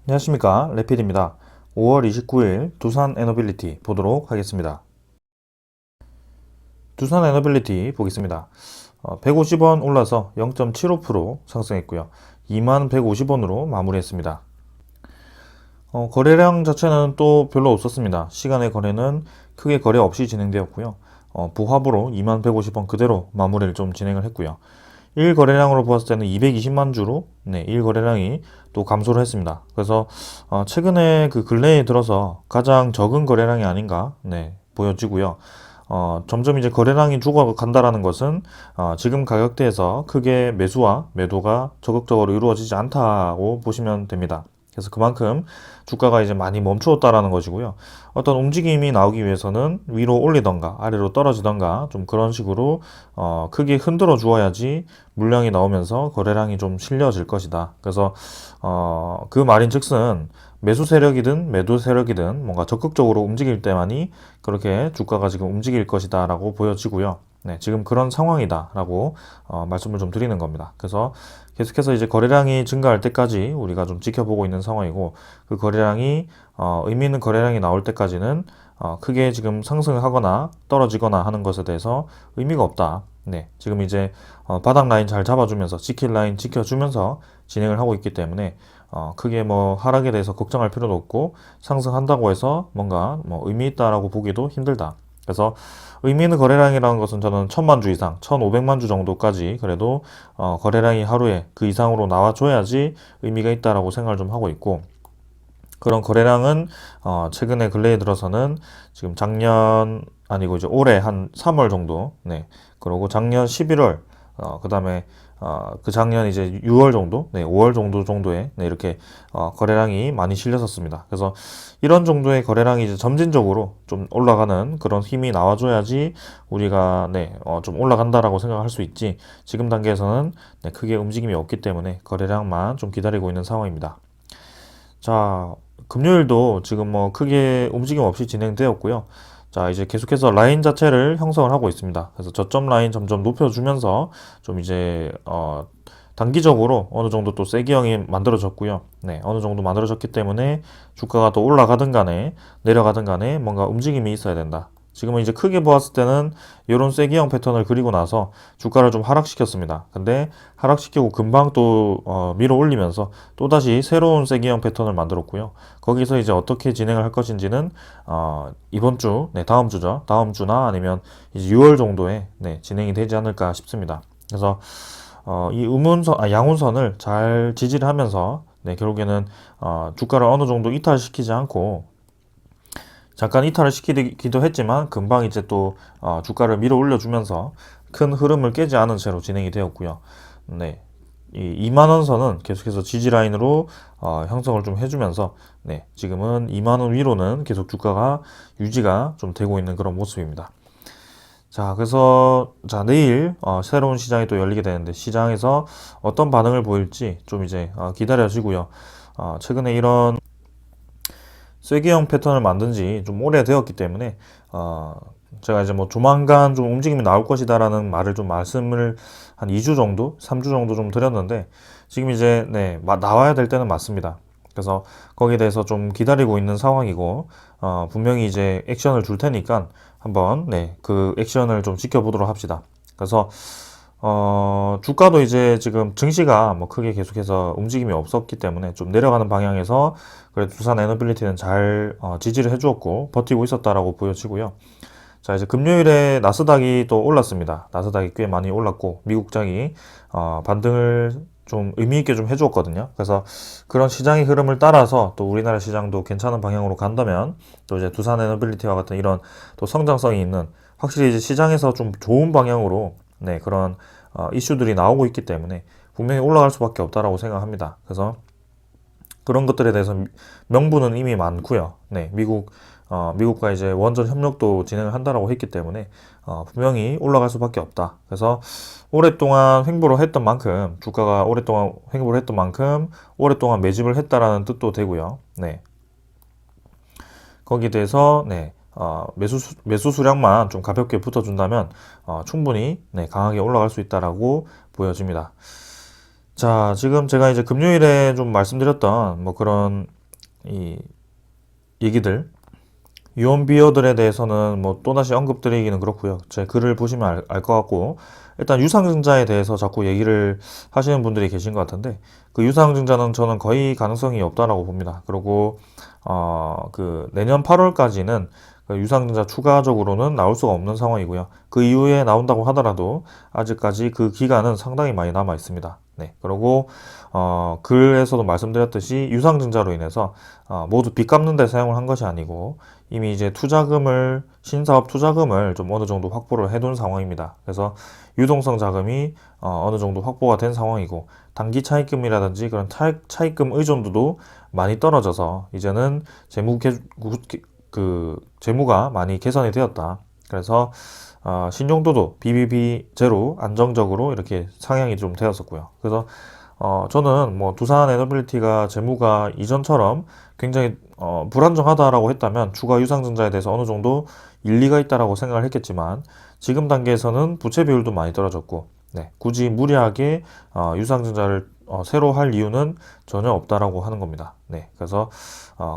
안녕하십니까, 레필입니다. 5월 29일 두산 에너빌리티 보도록 하겠습니다. 두산 에너빌리티 보겠습니다. 150원 올라서 0.75% 상승했고요. 2150원으로 마무리했습니다. 거래량 자체는 또 별로 없었습니다. 시간의 거래는 크게 거래 없이 진행되었고요. 부합으로 2150원 그대로 마무리를 좀 진행을 했고요. 1거래량으로 보았을 때는 220만 주로 1거래량이 또 감소를 했습니다. 그래서 최근에 그 근래에 들어서 가장 적은 거래량이 아닌가 보여지고요. 점점 이제 거래량이 죽어간다라는 것은 지금 가격대에서 크게 매수와 매도가 적극적으로 이루어지지 않다고 보시면 됩니다. 그래서 그만큼 주가가 이제 많이 멈추었다라는 것이고요. 어떤 움직임이 나오기 위해서는 위로 올리던가 아래로 떨어지던가 좀 그런 식으로 크게 흔들어 주어야지 물량이 나오면서 거래량이 좀 실려질 것이다. 그래서 그 말인즉슨 매수 세력이든 매도 세력이든 뭔가 적극적으로 움직일 때만이 그렇게 주가가 지금 움직일 것이다 라고 보여지고요. 지금 그런 상황이다 라고 말씀을 좀 드리는 겁니다. 그래서 계속해서 이제 거래량이 증가할 때까지 우리가 좀 지켜보고 있는 상황이고, 그 거래량이 의미 있는 거래량이 나올 때까지는 크게 지금 상승하거나 떨어지거나 하는 것에 대해서 의미가 없다. 지금 이제 바닥 라인 잘 잡아주면서 지킬 라인 지켜주면서 진행을 하고 있기 때문에 크게 뭐 하락에 대해서 걱정할 필요도 없고, 상승한다고 해서 뭔가 뭐 의미 있다라고 보기도 힘들다. 그래서 의미 있는 거래량이라는 것은 저는 1000만 주 이상, 1500만 주 정도까지 그래도 거래량이 하루에 그 이상으로 나와줘야지 의미가 있다라고 생각을 좀 하고 있고, 그런 거래량은 최근에 근래에 들어서는 지금 작년 아니고 이제 올해 한 3월 정도, 그리고 작년 11월, 그 다음에 그 작년 이제 6월 정도, 5월 정도에 이렇게 거래량이 많이 실렸었습니다. 그래서 이런 정도의 거래량이 이제 점진적으로 좀 올라가는 그런 힘이 나와줘야지 우리가 좀 올라간다라고 생각할 수 있지, 지금 단계에서는 크게 움직임이 없기 때문에 거래량만 좀 기다리고 있는 상황입니다. 자, 금요일도 지금 뭐 크게 움직임 없이 진행되었고요. 자, 이제 계속해서 라인 자체를 형성을 하고 있습니다. 그래서 저점 라인 점점 높여주면서 좀 이제 단기적으로 어느 정도 또 세기형이 만들어졌고요. 어느 정도 만들어졌기 때문에 주가가 또 올라가든 간에 내려가든 간에 뭔가 움직임이 있어야 된다. 지금은 이제 크게 보았을 때는 이런 세기형 패턴을 그리고 나서 주가를 좀 하락시켰습니다. 근데 하락시키고 금방 또 밀어 올리면서 또다시 새로운 세기형 패턴을 만들었고요. 거기서 이제 어떻게 진행을 할 것인지는 이번 주, 다음 주죠. 다음 주나 아니면 이제 6월 정도에 진행이 되지 않을까 싶습니다. 그래서 이 양운선을 잘 지지를 하면서 결국에는 주가를 어느 정도 이탈시키지 않고, 잠깐 이탈을 시키기도 했지만 금방 이제 또 주가를 밀어 올려주면서 큰 흐름을 깨지 않은 채로 진행이 되었고요. 이 2만원 선은 계속해서 지지 라인으로 형성을 좀 해주면서 지금은 2만원 위로는 계속 주가가 유지가 좀 되고 있는 그런 모습입니다. 자, 그래서 내일 새로운 시장이 또 열리게 되는데, 시장에서 어떤 반응을 보일지 좀 이제 기다려지고요. 최근에 이런 쐐기형 패턴을 만든 지 좀 오래되었기 때문에 제가 이제 뭐 조만간 좀 움직임이 나올 것이다라는 말을 좀 말씀을 한 2주 정도, 3주 정도 좀 드렸는데, 지금 이제 나와야 될 때는 맞습니다. 그래서 거기에 대해서 좀 기다리고 있는 상황이고, 분명히 이제 액션을 줄 테니까 한번 그 액션을 좀 지켜보도록 합시다. 그래서 주가도 이제 지금 증시가 뭐 크게 계속해서 움직임이 없었기 때문에 좀 내려가는 방향에서 그래도 두산 에너빌리티는 잘 지지를 해주었고 버티고 있었다라고 보여지고요. 자, 이제 금요일에 나스닥이 또 올랐습니다. 나스닥이 꽤 많이 올랐고 미국장이 반등을 좀 의미 있게 좀 해주었거든요. 그래서 그런 시장의 흐름을 따라서 또 우리나라 시장도 괜찮은 방향으로 간다면, 또 이제 두산 에너빌리티와 같은 이런 또 성장성이 있는, 확실히 이제 시장에서 좀 좋은 방향으로 그런 이슈들이 나오고 있기 때문에 분명히 올라갈 수밖에 없다라고 생각합니다. 그래서 그런 것들에 대해서 명분은 이미 많고요. 미국과 이제 원전 협력도 진행을 한다라고 했기 때문에 분명히 올라갈 수밖에 없다. 그래서 오랫동안 횡보를 했던 만큼, 주가가 오랫동안 횡보를 했던 만큼 오랫동안 매집을 했다라는 뜻도 되고요. 거기에 대해서 매수 수량만 좀 가볍게 붙어준다면 충분히 강하게 올라갈 수 있다라고 보여집니다. 자, 지금 제가 이제 금요일에 좀 말씀드렸던 뭐 그런 이 얘기들, 유언비어들에 대해서는 뭐 또다시 언급드리기는 그렇고요. 제 글을 보시면 알 것 같고, 일단 유상증자에 대해서 자꾸 얘기를 하시는 분들이 계신 것 같은데, 그 유상증자는 저는 거의 가능성이 없다라고 봅니다. 그리고 그 내년 8월까지는 그 유상증자 추가적으로는 나올 수가 없는 상황이고요. 그 이후에 나온다고 하더라도 아직까지 그 기간은 상당히 많이 남아 있습니다. 네. 그리고 글에서도 말씀드렸듯이 유상증자로 인해서 모두 빚 갚는 데 사용을 한 것이 아니고 이미 이제 투자금을 신사업 투자금을 좀 어느 정도 확보를 해둔 상황입니다. 그래서 유동성 자금이 어느 정도 확보가 된 상황이고 단기 차입금이라든지 그런 차입금 의존도도 많이 떨어져서 이제는 재무가 많이 개선이 되었다. 그래서 신용도도 BBB 제로 안정적으로 이렇게 상향이 좀 되었었고요. 그래서 저는 뭐 두산 에너빌리티가 재무가 이전처럼 굉장히 불안정하다라고 했다면 추가 유상증자에 대해서 어느 정도 일리가 있다라고 생각을 했겠지만 지금 단계에서는 부채 비율도 많이 떨어졌고 네, 굳이 무리하게 유상증자를 새로 할 이유는 전혀 없다라고 하는 겁니다. 네, 그래서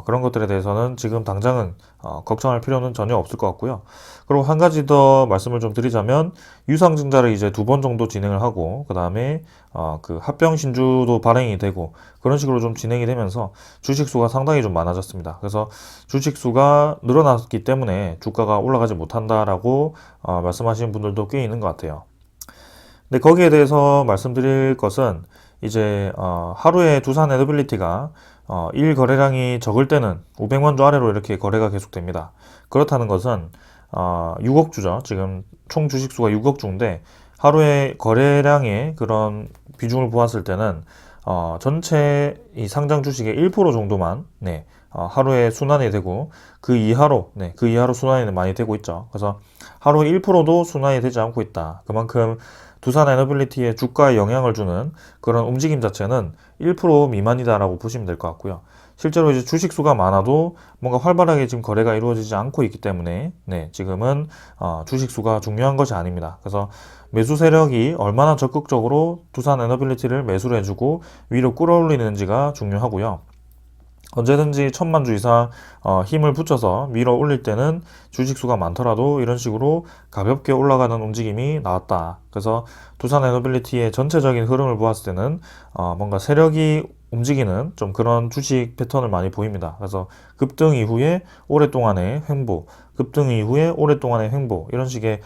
그런 것들에 대해서는 지금 당장은 걱정할 필요는 전혀 없을 것 같고요. 그리고 한 가지 더 말씀을 좀 드리자면 유상증자를 이제 2번 정도 진행을 하고 그 다음에 그 합병 신주도 발행이 되고 그런 식으로 좀 진행이 되면서 주식수가 상당히 좀 많아졌습니다. 그래서 주식수가 늘어났기 때문에 주가가 올라가지 못한다라고 말씀하시는 분들도 꽤 있는 것 같아요. 근데 거기에 대해서 말씀드릴 것은 이제 하루에 두산 에너빌리티가 1거래량이 적을 때는 500만 주 아래로 이렇게 거래가 계속됩니다. 그렇다는 것은 6억 주죠. 지금 총 주식수가 6억 주인데 하루에 거래량의 그런 비중을 보았을 때는 전체 이 상장 주식의 1% 정도만 네, 하루에 순환이 되고 그 이하로 순환이 많이 되고 있죠. 그래서 하루에 1%도 순환이 되지 않고 있다. 그만큼 두산 에너빌리티의 주가에 영향을 주는 그런 움직임 자체는 1% 미만이다라고 보시면 될 것 같고요. 실제로 이제 주식 수가 많아도 뭔가 활발하게 지금 거래가 이루어지지 않고 있기 때문에 네, 지금은 주식 수가 중요한 것이 아닙니다. 그래서 매수 세력이 얼마나 적극적으로 두산 에너빌리티를 매수를 해주고 위로 끌어올리는지가 중요하고요. 언제든지 1000만 주 이상 힘을 붙여서 밀어 올릴 때는 주식수가 많더라도 이런 식으로 가볍게 올라가는 움직임이 나왔다. 그래서 두산 에너빌리티의 전체적인 흐름을 보았을 때는 뭔가 세력이 움직이는 좀 그런 주식 패턴을 많이 보입니다. 그래서 급등 이후에 오랫동안의 횡보, 급등 이후에 오랫동안의 횡보 이런 식의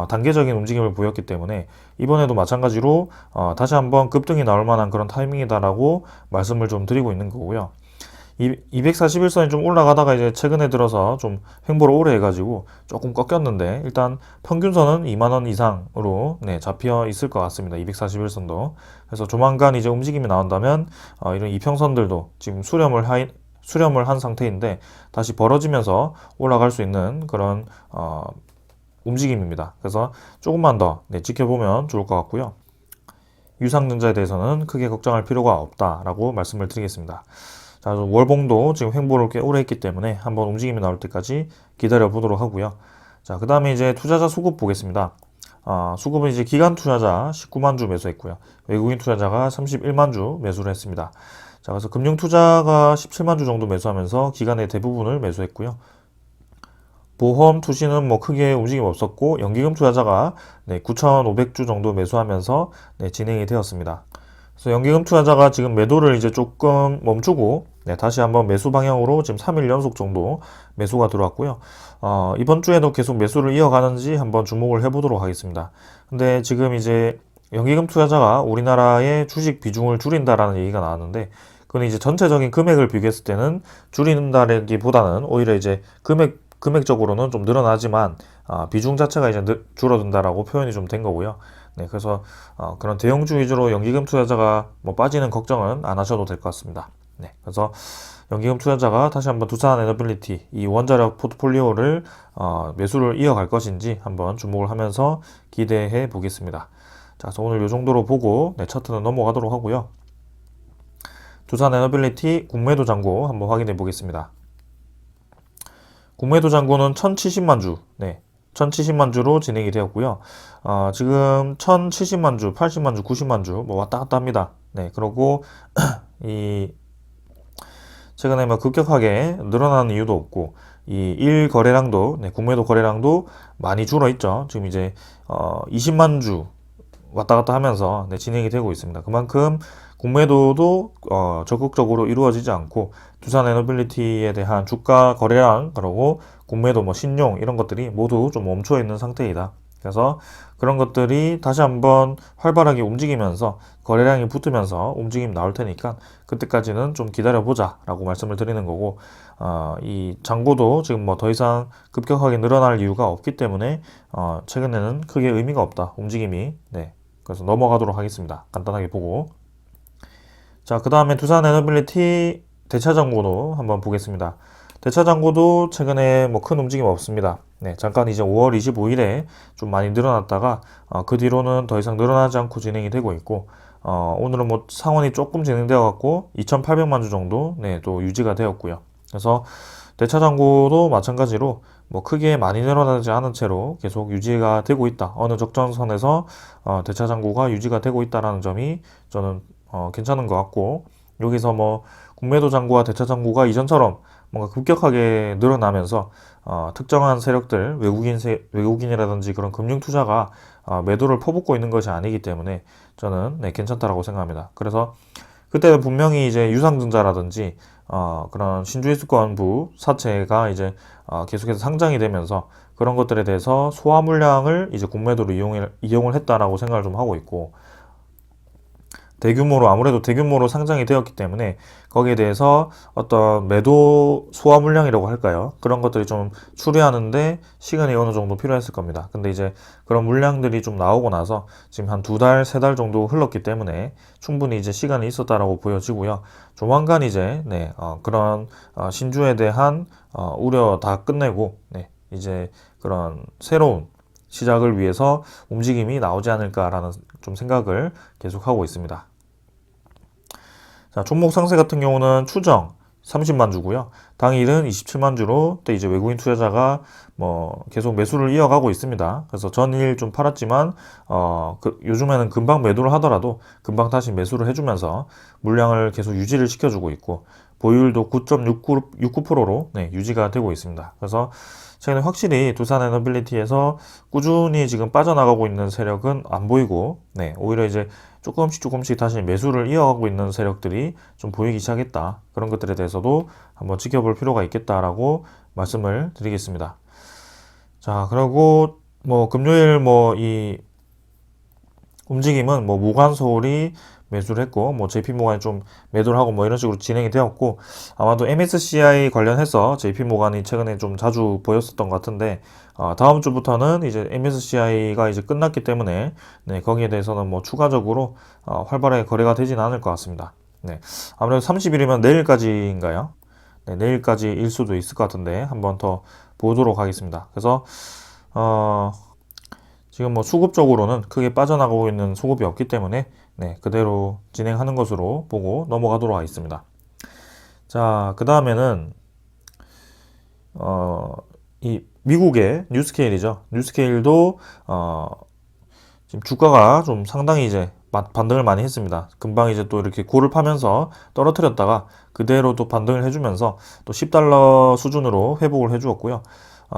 단계적인 움직임을 보였기 때문에 이번에도 마찬가지로 다시 한번 급등이 나올 만한 그런 타이밍이다라고 말씀을 좀 드리고 있는 거고요. 241선이 좀 올라가다가 이제 최근에 들어서 좀 횡보를 오래 해가지고 조금 꺾였는데 일단 평균선은 2만원 이상으로 네, 잡혀 있을 것 같습니다. 241선도. 그래서 조만간 이제 움직임이 나온다면 이런 이평선들도 지금 수렴을 한 상태인데 다시 벌어지면서 올라갈 수 있는 그런 움직임입니다. 그래서 조금만 더 네, 지켜보면 좋을 것 같고요. 유상증자에 대해서는 크게 걱정할 필요가 없다라고 말씀을 드리겠습니다. 자, 월봉도 지금 횡보를 꽤 오래 했기 때문에 한번 움직임이 나올 때까지 기다려 보도록 하고요. 자, 그 다음에 이제 투자자 수급 보겠습니다. 수급은 이제 기관 투자자 19만 주 매수했고요. 외국인 투자자가 31만 주 매수를 했습니다. 자, 그래서 금융 투자가 17만 주 정도 매수하면서 기관의 대부분을 매수했고요. 보험 투시는 뭐 크게 움직임 없었고 연기금 투자자가 네, 9,500주 정도 매수하면서 네, 진행이 되었습니다. 그래서 연기금 투자자가 지금 매도를 이제 조금 멈추고 네, 다시 한번 매수 방향으로 지금 3일 연속 정도 매수가 들어왔고요. 이번 주에도 계속 매수를 이어가는지 한번 주목을 해보도록 하겠습니다. 근데 지금 이제 연기금 투자자가 우리나라의 주식 비중을 줄인다라는 얘기가 나왔는데 그건 이제 전체적인 금액을 비교했을 때는 줄인다라기보다는 오히려 이제 금액적으로는 좀 늘어나지만 비중 자체가 이제 줄어든다라고 표현이 좀 된 거고요. 네, 그래서 그런 대형주 위주로 연기금 투자자가 뭐 빠지는 걱정은 안 하셔도 될 것 같습니다. 네, 그래서 연기금 투자자가 다시 한번 두산 에너빌리티 이 원자력 포트폴리오를 매수를 이어갈 것인지 한번 주목을 하면서 기대해 보겠습니다. 자, 그래서 오늘 이 정도로 보고 네, 차트는 넘어가도록 하고요. 두산 에너빌리티 국매도 잔고 한번 확인해 보겠습니다. 국매도 잔고는 1070만 주, 네, 1070만 주로 진행이 되었고요. 지금 1070만 주, 80만 주, 90만 주 뭐 왔다 갔다 합니다. 네, 그리고 이 최근에 뭐 급격하게 늘어나는 이유도 없고 이 1거래량도 국매도 거래량도 많이 줄어 있죠. 지금 이제 20만 주 왔다 갔다 하면서 진행이 되고 있습니다. 그만큼 공매도도 적극적으로 이루어지지 않고 두산 에너빌리티에 대한 주가 거래량 그리고 공매도 뭐 신용 이런 것들이 모두 좀 멈춰 있는 상태이다. 그래서 그런 것들이 다시 한번 활발하게 움직이면서 거래량이 붙으면서 움직임 나올 테니까 그때까지는 좀 기다려 보자 라고 말씀을 드리는 거고, 이 잔고도 지금 뭐 더 이상 급격하게 늘어날 이유가 없기 때문에 최근에는 크게 의미가 없다 움직임이. 그래서 넘어가도록 하겠습니다. 간단하게 보고. 자, 그 다음에 두산 에너빌리티 대차잔고도 한번 보겠습니다. 대차잔고도 최근에 뭐 큰 움직임 없습니다. 잠깐 이제 5월 25일에 좀 많이 늘어났다가 그 뒤로는 더 이상 늘어나지 않고 진행이 되고 있고, 오늘은 뭐 상원이 조금 진행되어 갖고 2,800만 주 정도 또 유지가 되었고요. 그래서 대차잔고도 마찬가지로 뭐 크게 많이 늘어나지 않은 채로 계속 유지가 되고 있다. 어느 적정선에서 대차잔고가 유지가 되고 있다라는 점이 저는 괜찮은 것 같고, 여기서 뭐 공매도 잔고와 대차 잔고가 이전처럼 뭔가 급격하게 늘어나면서 특정한 세력들, 외국인이라든지 그런 금융 투자가 매도를 퍼붓고 있는 것이 아니기 때문에 저는 괜찮다라고 생각합니다. 그래서 그때는 분명히 이제 유상증자라든지 그런 신주입수권부 사채가 이제 계속해서 상장이 되면서 그런 것들에 대해서 소화 물량을 이제 공매도로 이용을 했다라고 생각을 좀 하고 있고, 아무래도 대규모로 상장이 되었기 때문에 거기에 대해서 어떤 매도 소화 물량이라고 할까요? 그런 것들이 좀 추리하는데 시간이 어느 정도 필요했을 겁니다. 근데 이제 그런 물량들이 좀 나오고 나서 지금 한 2달, 3달 정도 흘렀기 때문에 충분히 이제 시간이 있었다라고 보여지고요. 조만간 이제 그런 신주에 대한 우려 다 끝내고 이제 그런 새로운 시작을 위해서 움직임이 나오지 않을까라는 좀 생각을 계속하고 있습니다. 자, 종목 상세 같은 경우는 추정 30만 주고요. 당일은 27만 주로 또 이제 외국인 투자자가 뭐 계속 매수를 이어가고 있습니다. 그래서 전일 좀 팔았지만 요즘에는 금방 매도를 하더라도 금방 다시 매수를 해주면서 물량을 계속 유지를 시켜주고 있고, 보유율도 9.69%로 유지가 되고 있습니다. 그래서 최근에 확실히 두산 에너빌리티에서 꾸준히 지금 빠져나가고 있는 세력은 안 보이고, 오히려 이제 조금씩 다시 매수를 이어가고 있는 세력들이 좀 보이기 시작했다. 그런 것들에 대해서도 한번 지켜볼 필요가 있겠다라고 말씀을 드리겠습니다. 자, 그리고 뭐 금요일 뭐 이 움직임은 뭐 모간서울이 매수를 했고, 뭐 JP모간이 좀 매도를 하고 뭐 이런 식으로 진행이 되었고, 아마도 MSCI 관련해서 JP모간이 최근에 좀 자주 보였었던 것 같은데, 다음 주부터는 이제 MSCI가 이제 끝났기 때문에 거기에 대해서는 뭐 추가적으로 활발하게 거래가 되지는 않을 것 같습니다. 아무래도 30일이면 내일까지인가요? 내일까지일 수도 있을 것 같은데 한번 더 보도록 하겠습니다. 그래서 지금 뭐 수급적으로는 크게 빠져나가고 있는 수급이 없기 때문에 그대로 진행하는 것으로 보고 넘어가도록 하겠습니다. 자, 그 다음에는 이 미국의 뉴스케일이죠. 뉴스케일도 지금 주가가 좀 상당히 이제 반등을 많이 했습니다. 금방 이제 또 이렇게 고를 파면서 떨어뜨렸다가 그대로 또 반등을 해주면서 또 $10 수준으로 회복을 해주었고요.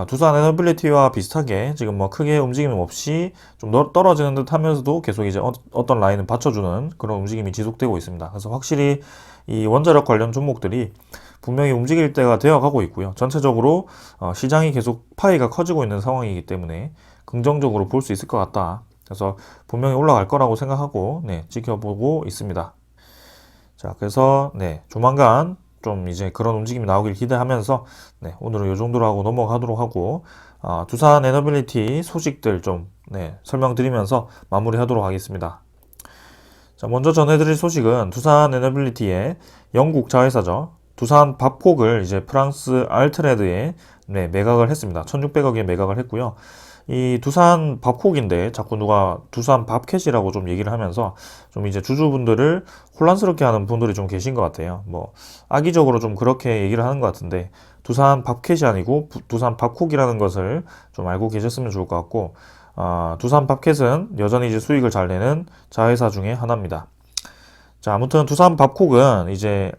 두산 에너빌리티와 비슷하게 지금 뭐 크게 움직임 없이 좀 떨어지는 듯 하면서도 계속 이제 어떤 라인을 받쳐주는 그런 움직임이 지속되고 있습니다. 그래서 확실히 이 원자력 관련 종목들이 분명히 움직일 때가 되어 가고 있고요. 전체적으로 시장이 계속 파이가 커지고 있는 상황이기 때문에 긍정적으로 볼 수 있을 것 같다. 그래서 분명히 올라갈 거라고 생각하고 지켜보고 있습니다. 자, 그래서 조만간 좀 이제 그런 움직임이 나오길 기대하면서 오늘은 이 정도로 하고 넘어가도록 하고, 두산 에너빌리티 소식들 좀 설명드리면서 마무리하도록 하겠습니다. 자, 먼저 전해드릴 소식은 두산 에너빌리티의 영국 자회사죠. 두산 밥콕을 이제 프랑스 알트레드에 매각을 했습니다. 1,600억에 매각을 했고요. 이 두산 밥콕인데 자꾸 누가 두산 밥캣이라고 좀 얘기를 하면서 좀 이제 주주분들을 혼란스럽게 하는 분들이 좀 계신 것 같아요. 뭐 악의적으로 좀 그렇게 얘기를 하는 것 같은데, 두산 밥캣이 아니고 두산 밥콕이라는 것을 좀 알고 계셨으면 좋을 것 같고, 두산 밥캣은 여전히 이제 수익을 잘 내는 자회사 중에 하나입니다. 자, 아무튼 두산 밥콕은 이제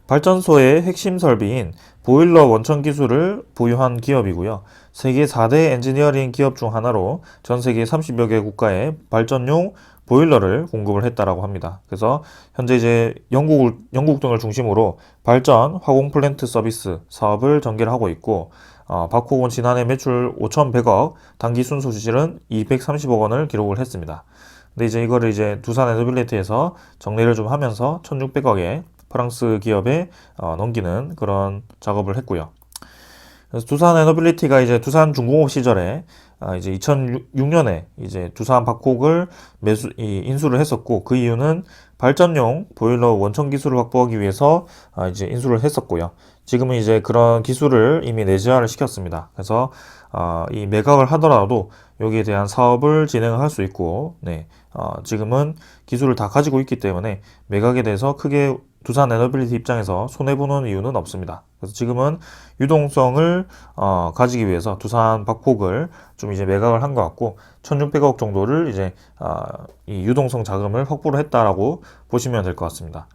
발전소의 핵심 설비인 보일러 원천 기술을 보유한 기업이고요. 세계 4대 엔지니어링 기업 중 하나로 전 세계 30여 개 국가에 발전용 보일러를 공급을 했다라고 합니다. 그래서 현재 이제 영국 등을 중심으로 발전 화공 플랜트 서비스 사업을 전개를 하고 있고, 박호곤 지난해 매출 5,100억, 단기 순수 수실은 230억 원을 기록을 했습니다. 근데 이제 이거를 이제 두산 에너빌리티에서 정리를 좀 하면서 1,600억에 프랑스 기업에 넘기는 그런 작업을 했고요. 그래서 두산 에너빌리티가 이제 두산 중공업 시절에 이제 2006년에 이제 두산 박콕을 인수를 했었고, 그 이유는 발전용 보일러 원천 기술을 확보하기 위해서 이제 인수를 했었고요. 지금은 이제 그런 기술을 이미 내재화를 시켰습니다. 그래서 이 매각을 하더라도 여기에 대한 사업을 진행을 할 수 있고, 네, 지금은 기술을 다 가지고 있기 때문에 매각에 대해서 크게 두산 에너빌리티 입장에서 손해보는 이유는 없습니다. 그래서 지금은 유동성을 가지기 위해서 두산 박폭을 좀 이제 매각을 한 것 같고, 1,600억 정도를 이제 이 유동성 자금을 확보를 했다라고 보시면 될 것 같습니다.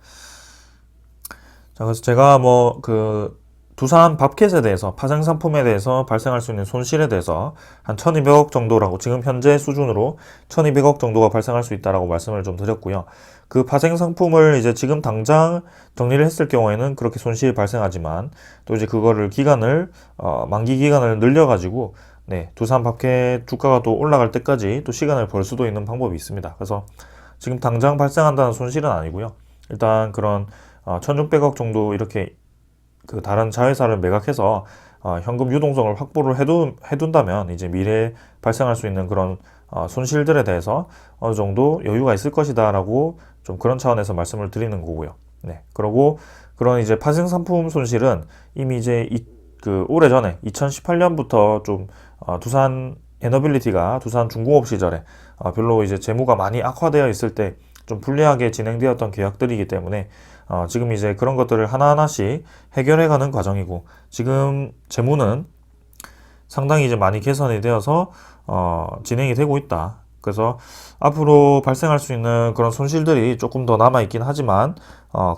자, 그래서 제가 뭐 그 두산 밥켓에 대해서, 파생 상품에 대해서 발생할 수 있는 손실에 대해서 한 1,200억 정도라고, 지금 현재 수준으로 1,200억 정도가 발생할 수 있다라고 말씀을 좀 드렸고요. 그 파생 상품을 이제 지금 당장 정리를 했을 경우에는 그렇게 손실이 발생하지만, 또 이제 그거를 만기 기간을 늘려가지고, 네, 두산 밥켓 주가가 또 올라갈 때까지 또 시간을 벌 수도 있는 방법이 있습니다. 그래서 지금 당장 발생한다는 손실은 아니고요. 일단 그런 1,600억 정도 이렇게 그 다른 자회사를 매각해서 현금 유동성을 확보를 해둔다면 이제 미래에 발생할 수 있는 그런 손실들에 대해서 어느 정도 여유가 있을 것이다라고 좀 그런 차원에서 말씀을 드리는 거고요. 네, 그리고 그런 이제 파생 상품 손실은 이미 이제 그 오래전에 2018년부터 좀 두산 에너빌리티가 두산 중공업 시절에 별로 이제 재무가 많이 악화되어 있을 때 좀 불리하게 진행되었던 계약들이기 때문에 지금 이제 그런 것들을 하나하나씩 해결해가는 과정이고, 지금 재무는 상당히 이제 많이 개선이 되어서 진행이 되고 있다. 그래서 앞으로 발생할 수 있는 그런 손실들이 조금 더 남아있긴 하지만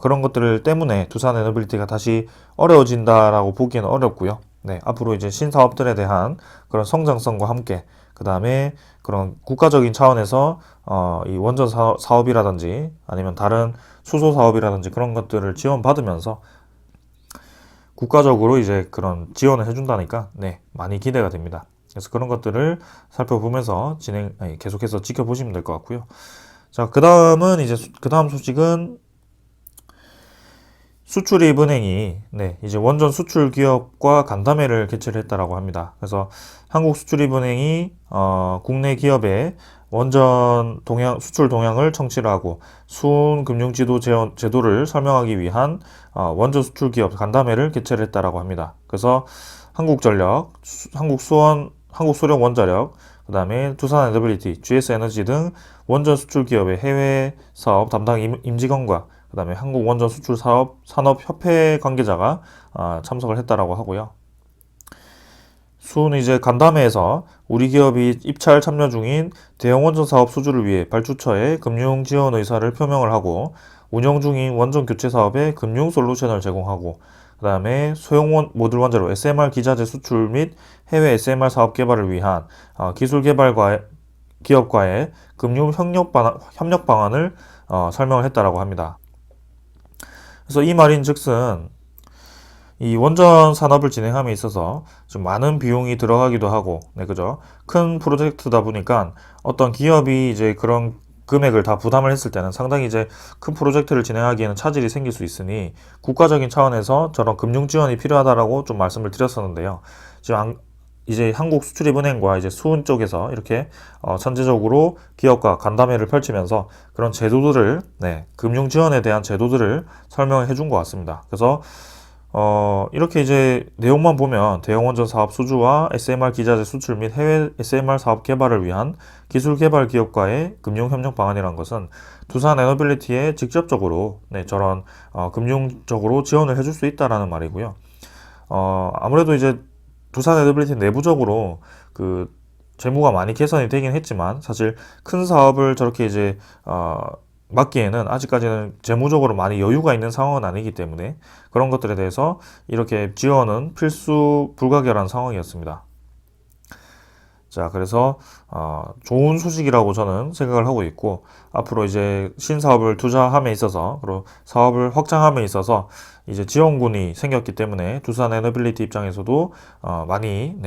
그런 것들 때문에 두산 에너빌리티가 다시 어려워진다라고 보기에는 어렵고요. 네, 앞으로 이제 신사업들에 대한 그런 성장성과 함께, 그 다음에 그런 국가적인 차원에서 이 원전 사업이라든지 아니면 다른 수소 사업이라든지 그런 것들을 지원받으면서 국가적으로 이제 그런 지원을 해준다니까, 네, 많이 기대가 됩니다. 그래서 그런 것들을 살펴보면서 계속해서 지켜보시면 될 것 같고요. 자, 그 다음 소식은 수출입은행이, 네, 이제 원전 수출 기업과 간담회를 개최를 했다라고 합니다. 그래서 한국수출입은행이 국내 기업의 원전 수출 동향을 청취를 하고 수은 금융지도 제도를 설명하기 위한 원전 수출 기업 간담회를 개최를 했다라고 합니다. 그래서 한국전력, 한국소련 원자력, 그 다음에 두산 에너빌리티, GS에너지 등 원전 수출 기업의 해외 사업 담당 임직원과 그 다음에 한국 원전 수출 산업협회 관계자가 참석을 했다라고 하고요. 수은 이제 간담회에서 우리 기업이 입찰 참여 중인 대형 원전 사업 수주를 위해 발주처에 금융 지원 의사를 표명을 하고, 운영 중인 원전 교체 사업에 금융 솔루션을 제공하고, 그 다음에 소형 모듈 원자로 SMR 기자재 수출 및 해외 SMR 사업 개발을 위한 기술 개발과 기업과의 금융 협력 방안을 설명을 했다라고 합니다. 그래서 이 말인즉슨 이 원전 산업을 진행함에 있어서 좀 많은 비용이 들어가기도 하고, 네, 그죠? 큰 프로젝트다 보니까 어떤 기업이 이제 그런 금액을 다 부담을 했을 때는 상당히 이제 큰 프로젝트를 진행하기에는 차질이 생길 수 있으니 국가적인 차원에서 저런 금융 지원이 필요하다라고 좀 말씀을 드렸었는데요. 지금 이제 한국수출입은행과 이제 수은 쪽에서 이렇게 선제적으로 기업과 간담회를 펼치면서 그런 제도들을, 네, 금융 지원에 대한 제도들을 설명을 해준 것 같습니다. 그래서 이렇게 이제 내용만 보면 대형 원전 사업 수주와 SMR 기자재 수출 및 해외 SMR 사업 개발을 위한 기술 개발 기업과의 금융 협력 방안이라는 것은 두산 에너빌리티에 직접적으로, 네, 저런 금융적으로 지원을 해줄 수 있다라는 말이고요. 아무래도 이제 두산 에너빌리티 내부적으로 그 재무가 많이 개선이 되긴 했지만 사실 큰 사업을 저렇게 이제 맞기에는 아직까지는 재무적으로 많이 여유가 있는 상황은 아니기 때문에 그런 것들에 대해서 이렇게 지원은 필수 불가결한 상황이었습니다. 자, 그래서 좋은 소식이라고 저는 생각을 하고 있고, 앞으로 이제 신사업을 투자함에 있어서, 그리고 사업을 확장함에 있어서 이제 지원군이 생겼기 때문에 두산 에너빌리티 입장에서도 많이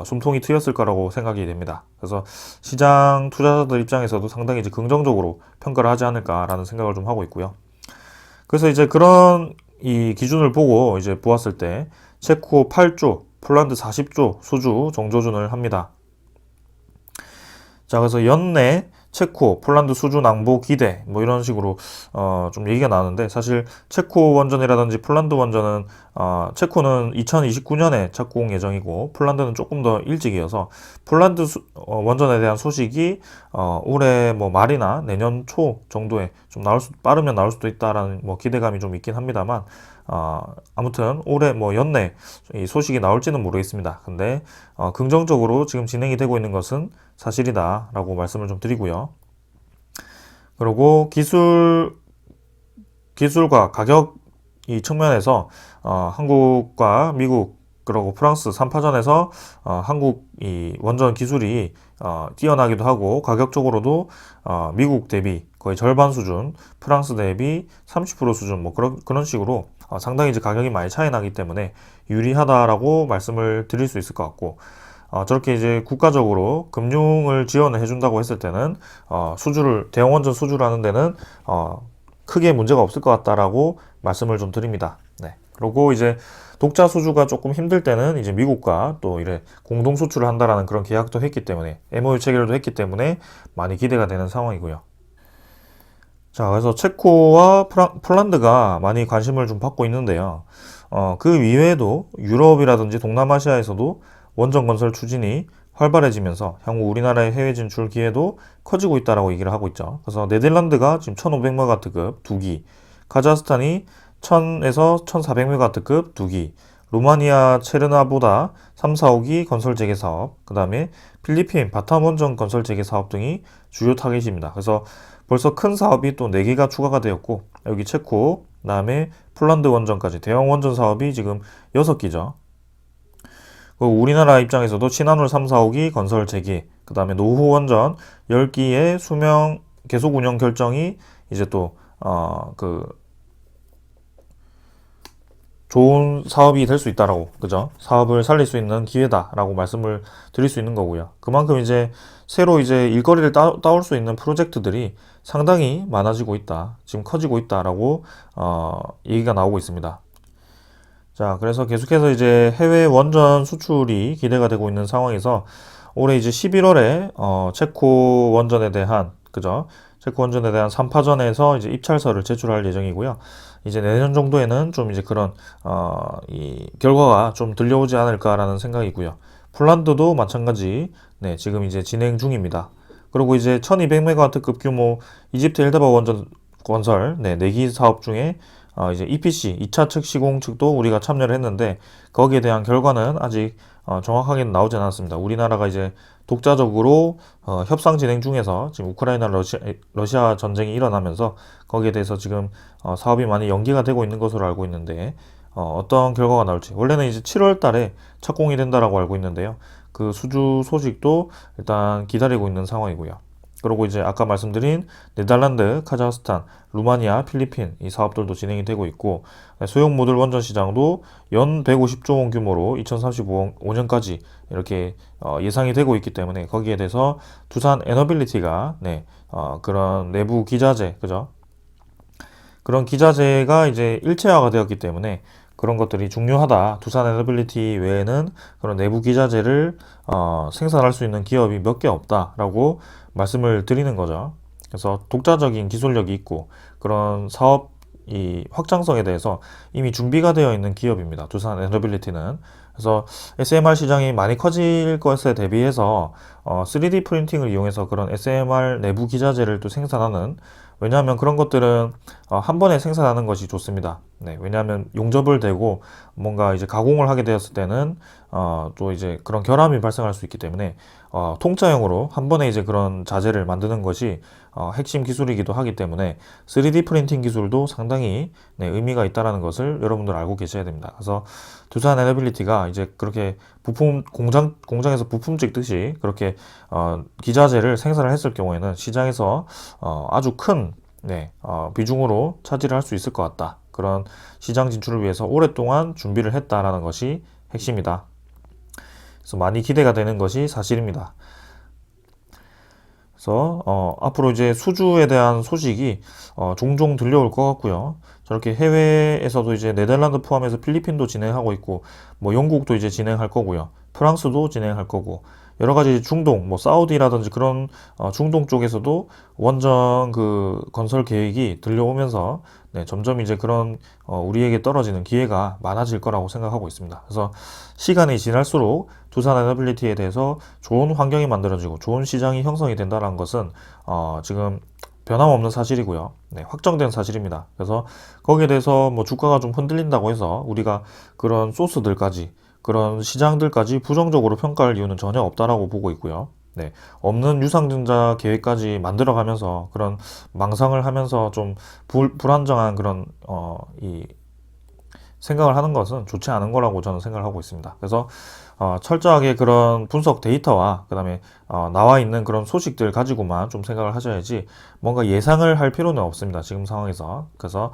숨통이 트였을 거라고 생각이 됩니다. 그래서 시장 투자자들 입장에서도 상당히 이제 긍정적으로 평가를 하지 않을까라는 생각을 좀 하고 있고요. 그래서 이제 그런 이 기준을 보고 이제 보았을 때 체코 8조, 폴란드 40조 소주 정조준을 합니다. 자, 그래서 연내 체코, 폴란드 수주 낭보 기대 뭐 이런 식으로 좀 얘기가 나오는데, 사실 체코 원전이라든지 폴란드 원전은 체코는 2029년에 착공 예정이고 폴란드는 조금 더 일찍이어서 폴란드 원전에 대한 소식이 올해 뭐 말이나 내년 초 정도에 좀 빠르면 나올 수도 있다라는 뭐 기대감이 좀 있긴 합니다만, 아무튼 올해 뭐 연내 이 소식이 나올지는 모르겠습니다. 근데 긍정적으로 지금 진행이 되고 있는 것은 사실이다 라고 말씀을 좀 드리고요. 그리고 기술과 가격 이 측면에서 한국과 미국 그리고 프랑스 3파전에서 한국 이 원전 기술이 뛰어나기도 하고, 가격적으로도 미국 대비 거의 절반 수준, 프랑스 대비 30% 수준 뭐 그런 식으로 상당히 이제 가격이 많이 차이 나기 때문에 유리하다라고 말씀을 드릴 수 있을 것 같고, 저렇게 이제 국가적으로 금융을 지원을 해준다고 했을 때는 대형 원전 수주를 하는 데는 크게 문제가 없을 것 같다라고 말씀을 좀 드립니다. 네. 그리고 이제 독자 수주가 조금 힘들 때는 이제 미국과 또 이래 공동 수출을 한다라는 그런 계약도 했기 때문에, MOU 체결도 했기 때문에 많이 기대가 되는 상황이고요. 자, 그래서 체코와 폴란드가 많이 관심을 좀 받고 있는데요. 그 이외에도 유럽이라든지 동남아시아에서도 원전 건설 추진이 활발해지면서 향후 우리나라의 해외 진출 기회도 커지고 있다라고 얘기를 하고 있죠. 그래서 네덜란드가 지금 1500메가와트급 2기, 카자흐스탄이 1000에서 1400메가와트급 2기, 루마니아 체르나보다 3, 4호기 건설 재개 사업, 그 다음에 필리핀 바탐 원전 건설 재개 사업 등이 주요 타겟입니다. 그래서 벌써 큰 사업이 또 4개가 추가가 되었고, 여기 체코, 그 다음에 폴란드 원전까지 대형 원전 사업이 지금 6기죠. 우리나라 입장에서도 신한울 3, 4호기 건설 재개, 그 다음에 노후 원전 10기의 수명 계속 운영 결정이 이제 또 좋은 사업이 될 수 있다라고, 그죠? 사업을 살릴 수 있는 기회다라고 말씀을 드릴 수 있는 거고요. 그만큼 이제 새로 이제 일거리를 따올 수 있는 프로젝트들이 상당히 많아지고 있다, 지금 커지고 있다라고 얘기가 나오고 있습니다. 자, 그래서 계속해서 이제 해외 원전 수출이 기대가 되고 있는 상황에서 올해 이제 11월에 체코 원전에 대한, 그죠? 체코 원전에 대한 3파전에서 이제 입찰서를 제출할 예정이고요. 이제 내년 정도에는 좀 이제 그런 이 결과가 좀 들려오지 않을까라는 생각이고요. 폴란드도 마찬가지, 네, 지금 이제 진행 중입니다. 그리고 이제 1200메가와트급 규모 이집트 엘다바 원전 건설, 네, 4기 사업 중에 이제 EPC 2차 측 시공 측도 우리가 참여를 했는데, 거기에 대한 결과는 아직 정확하게는 나오지 않았습니다. 우리나라가 이제 독자적으로 협상 진행 중에서 지금 우크라이나 러시아 전쟁이 일어나면서 거기에 대해서 지금 사업이 많이 연기가 되고 있는 것으로 알고 있는데, 어떤 결과가 나올지, 원래는 이제 7월 달에 착공이 된다라고 알고 있는데요. 그 수주 소식도 일단 기다리고 있는 상황이고요. 그리고 이제 아까 말씀드린 네덜란드, 카자흐스탄, 루마니아, 필리핀 이 사업들도 진행이 되고 있고, 소형 모듈 원전 시장도 연 150조 원 규모로 2035년까지 이렇게 예상이 되고 있기 때문에, 거기에 대해서 두산 에너빌리티가 그런 내부 기자재, 그죠? 그런 기자재가 이제 일체화가 되었기 때문에 그런 것들이 중요하다. 두산 에너빌리티 외에는 그런 내부 기자재를 생산할 수 있는 기업이 몇 개 없다라고 말씀을 드리는 거죠. 그래서 독자적인 기술력이 있고 그런 사업 이 확장성에 대해서 이미 준비가 되어 있는 기업입니다. 두산 에너빌리티는. 그래서 SMR 시장이 많이 커질 것에 대비해서 3D 프린팅을 이용해서 그런 SMR 내부 기자재를 또 생산하는, 왜냐하면 그런 것들은 한 번에 생산하는 것이 좋습니다. 네, 왜냐하면 용접을 대고 뭔가 이제 가공을 하게 되었을 때는 또 이제 그런 결함이 발생할 수 있기 때문에 통짜형으로 한 번에 이제 그런 자재를 만드는 것이 핵심 기술이기도 하기 때문에 3D 프린팅 기술도 상당히 네, 의미가 있다라는 것을 여러분들 알고 계셔야 됩니다. 그래서 두산 에너빌리티가 이제 그렇게 부품 공장에서 부품 찍듯이 그렇게 기자재를 생산을 했을 경우에는 시장에서 아주 큰 네, 비중으로 차지를 할 수 있을 것 같다. 그런 시장 진출을 위해서 오랫동안 준비를 했다라는 것이 핵심이다. 그래서 많이 기대가 되는 것이 사실입니다. 그래서 앞으로 이제 수주에 대한 소식이 종종 들려올 것 같고요. 저렇게 해외에서도 이제 네덜란드 포함해서 필리핀도 진행하고 있고, 뭐 영국도 이제 진행할 거고요. 프랑스도 진행할 거고, 여러 가지 중동, 뭐 사우디라든지 그런 중동 쪽에서도 원전 그 건설 계획이 들려오면서 네, 점점 이제 그런 우리에게 떨어지는 기회가 많아질 거라고 생각하고 있습니다. 그래서 시간이 지날수록 두산 에너빌리티에 대해서 좋은 환경이 만들어지고 좋은 시장이 형성이 된다는 것은 지금 변함없는 사실이고요. 네, 확정된 사실입니다. 그래서 거기에 대해서 뭐 주가가 좀 흔들린다고 해서 우리가 그런 소스들까지 그런 시장들까지 부정적으로 평가할 이유는 전혀 없다라고 보고 있고요. 네, 없는 유상증자 계획까지 만들어가면서 그런 망상을 하면서 좀 불안정한 그런 이 생각을 하는 것은 좋지 않은 거라고 저는 생각을 하고 있습니다. 그래서 철저하게 그런 분석 데이터와 그다음에 나와 있는 그런 소식들 가지고만 좀 생각을 하셔야지 뭔가 예상을 할 필요는 없습니다. 지금 상황에서. 그래서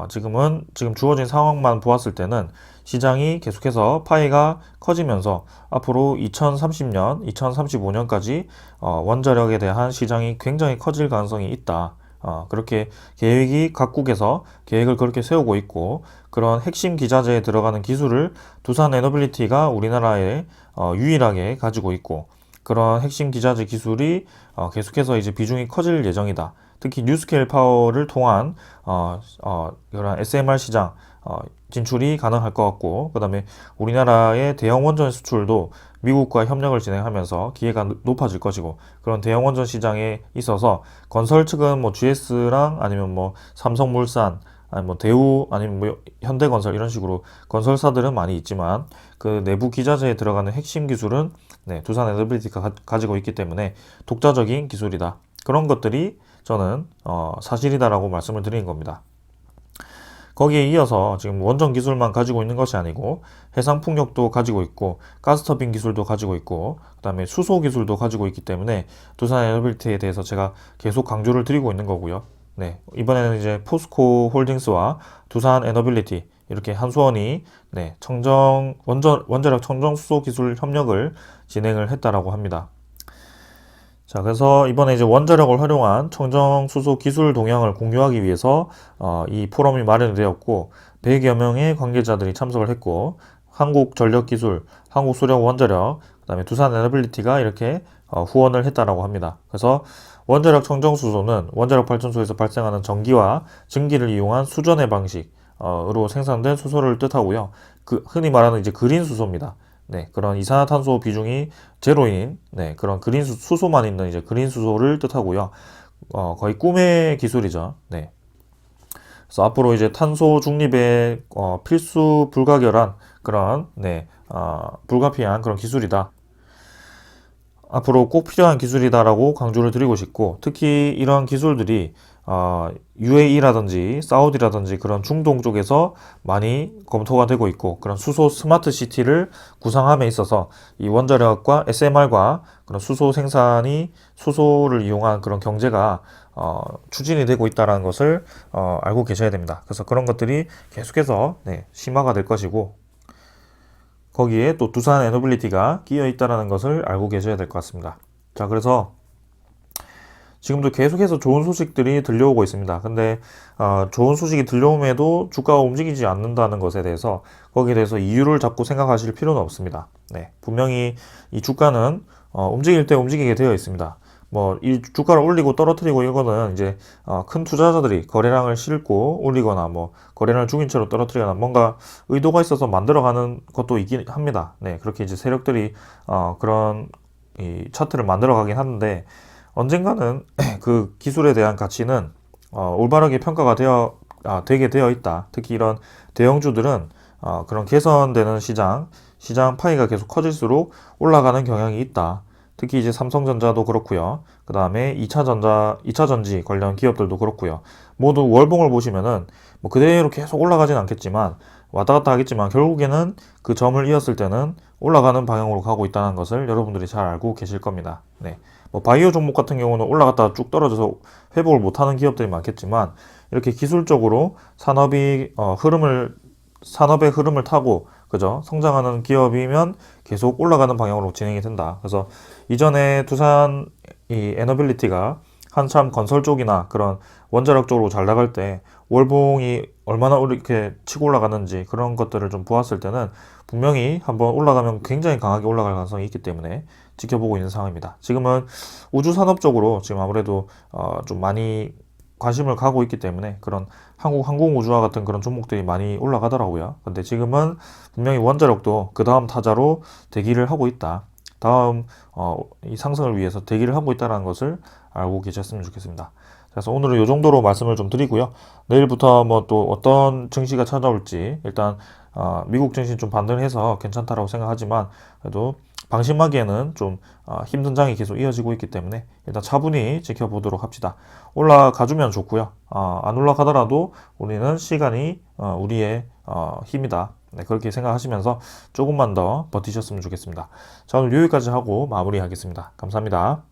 지금 주어진 상황만 보았을 때는 시장이 계속해서 파이가 커지면서 앞으로 2030년, 2035년까지 원자력에 대한 시장이 굉장히 커질 가능성이 있다. 그렇게 각국에서 계획을 그렇게 세우고 있고 그런 핵심 기자재에 들어가는 기술을 두산 에너빌리티가 우리나라에 유일하게 가지고 있고 그런 핵심 기자재 기술이 계속해서 이제 비중이 커질 예정이다. 특히 뉴스케일 파워를 통한 그런 SMR 시장 진출이 가능할 것 같고 그다음에 우리나라의 대형 원전 수출도 미국과 협력을 진행하면서 기회가 높아질 것이고 그런 대형 원전 시장에 있어서 건설 측은 뭐 GS랑 아니면 뭐 삼성물산 아니면 뭐 대우 아니면 뭐 현대건설 이런 식으로 건설사들은 많이 있지만 그 내부 기자재에 들어가는 핵심 기술은 네, 두산 에너빌리티가 가지고 있기 때문에 독자적인 기술이다. 그런 것들이 저는 사실이다라고 말씀을 드리는 겁니다. 거기에 이어서 지금 원전 기술만 가지고 있는 것이 아니고 해상 풍력도 가지고 있고 가스터빈 기술도 가지고 있고 그다음에 수소 기술도 가지고 있기 때문에 두산 에너빌리티에 대해서 제가 계속 강조를 드리고 있는 거고요. 네, 이번에는 이제 포스코 홀딩스와 두산 에너빌리티 이렇게 한수원이 네, 원자력 청정 수소 기술 협력을 진행을 했다라고 합니다. 자, 그래서 이번에 이제 원자력을 활용한 청정수소 기술 동향을 공유하기 위해서 이 포럼이 마련이 되었고 100여 명의 관계자들이 참석을 했고 한국전력기술, 한국수력원자력, 그다음에 두산에너빌리티가 이렇게 후원을 했다라고 합니다. 그래서 원자력 청정수소는 원자력 발전소에서 발생하는 전기와 증기를 이용한 수전의 방식으로 생산된 수소를 뜻하고요. 흔히 말하는 이제 그린 수소입니다. 네, 그런 이산화탄소 비중이 제로인 네, 그런 수소만 있는 이제 그린 수소를 뜻하고요. 거의 꿈의 기술이죠. 네. 그래서 앞으로 이제 탄소 중립의 필수 불가결한 그런 네, 불가피한 그런 기술이다. 앞으로 꼭 필요한 기술이다라고 강조를 드리고 싶고 특히 이러한 기술들이 UAE라든지 사우디라든지 그런 중동 쪽에서 많이 검토가 되고 있고 그런 수소 스마트 시티를 구상함에 있어서 이 원자력과 SMR과 그런 수소 생산이 수소를 이용한 그런 경제가 추진이 되고 있다는 것을 알고 계셔야 됩니다. 그래서 그런 것들이 계속해서 네, 심화가 될 것이고 거기에 또 두산 에너빌리티가 끼어 있다는 것을 알고 계셔야 될 것 같습니다. 자, 그래서 지금도 계속해서 좋은 소식들이 들려오고 있습니다. 근데 좋은 소식이 들려옴에도 주가가 움직이지 않는다는 것에 대해서 거기에 대해서 이유를 자꾸 생각하실 필요는 없습니다. 네, 분명히 이 주가는 움직일 때 움직이게 되어 있습니다. 뭐 이 주가를 올리고 떨어뜨리고 이거는 이제 큰 투자자들이 거래량을 싣고 올리거나 뭐 거래량을 죽인 채로 떨어뜨리거나 뭔가 의도가 있어서 만들어가는 것도 있긴 합니다. 네, 그렇게 이제 세력들이 그런 이 차트를 만들어가긴 하는데 언젠가는 그 기술에 대한 가치는 올바르게 평가가 되어 되게 되어 있다. 특히 이런 대형주들은 그런 개선되는 시장 파이가 계속 커질수록 올라가는 경향이 있다. 특히 이제 삼성전자도 그렇고요. 그 다음에 2차 전지 관련 기업들도 그렇고요. 모두 월봉을 보시면은 뭐 그대로 계속 올라가진 않겠지만 왔다 갔다 하겠지만 결국에는 그 점을 이었을 때는 올라가는 방향으로 가고 있다는 것을 여러분들이 잘 알고 계실 겁니다. 네. 뭐 바이오 종목 같은 경우는 올라갔다가 쭉 떨어져서 회복을 못하는 기업들이 많겠지만 이렇게 기술적으로 산업의 흐름을 타고 그죠? 성장하는 기업이면 계속 올라가는 방향으로 진행이 된다. 그래서 이전에 두산 이 에너빌리티가 한참 건설 쪽이나 그런 원자력 쪽으로 잘 나갈 때 월봉이 얼마나 이렇게 치고 올라가는지 그런 것들을 좀 보았을 때는 분명히 한번 올라가면 굉장히 강하게 올라갈 가능성이 있기 때문에 지켜보고 있는 상황입니다. 지금은 우주 산업 쪽으로 지금 아무래도 좀 많이 관심을 가고 있기 때문에 그런 한국 항공우주와 같은 그런 종목들이 많이 올라가더라고요. 근데 지금은 분명히 원자력도 그 다음 타자로 대기를 하고 있다. 다음 이 상승을 위해서 대기를 하고 있다는 것을 알고 계셨으면 좋겠습니다. 그래서 오늘은 이 정도로 말씀을 좀 드리고요. 내일부터 뭐 또 어떤 증시가 찾아올지 일단 미국 증시 좀 반등해서 괜찮다라고 생각하지만 그래도 방심하기에는 좀 힘든 장이 계속 이어지고 있기 때문에 일단 차분히 지켜보도록 합시다. 올라가주면 좋고요. 안 올라가더라도 우리는 시간이 우리의 힘이다. 네, 그렇게 생각하시면서 조금만 더 버티셨으면 좋겠습니다. 자, 오늘 여기까지 하고 마무리하겠습니다. 감사합니다.